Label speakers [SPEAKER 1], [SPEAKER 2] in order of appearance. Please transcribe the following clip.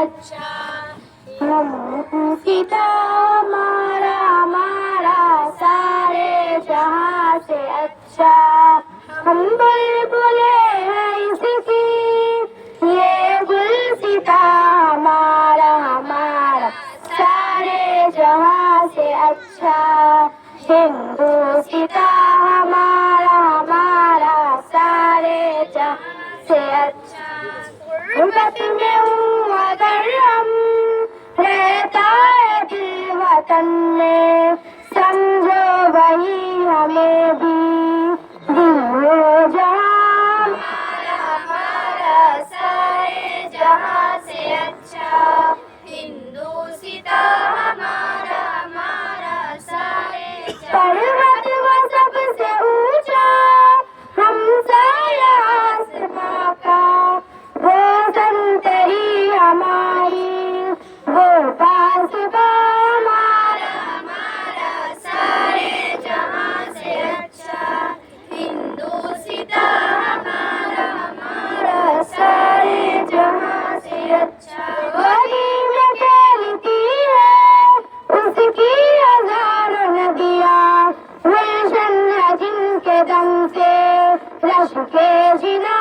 [SPEAKER 1] अच्छा। सीता हमारा हमारा सारे जहां से अच्छा। हम बुलबुले हैं इसकी ये गुलसिता हमारा हमारा सारे जहां से अच्छा। हिंदुस्तान हमारा हमारा सारे जहां से अच्छा। गुर्बत में हूँ अगर हम रहता है दिल वतन में, समझो वही हमें भी दिल हो जहां हमारा हमारा सारे जहां से अच्छा। हिंदुस्तान हमारा हमारा सारे पर्वत वो सबसे ऊंचा हमसाया आसमां का, वो संतरी हमारी वो पासबा हमारा हमारा सारे जहां से अच्छा। हिंदुस्तान हमारा हमारा सारे जहां से अच्छा। वही में फैलती है उसकी हजारों नदियाँ, गुलशन है जिनके दम से रश के जिना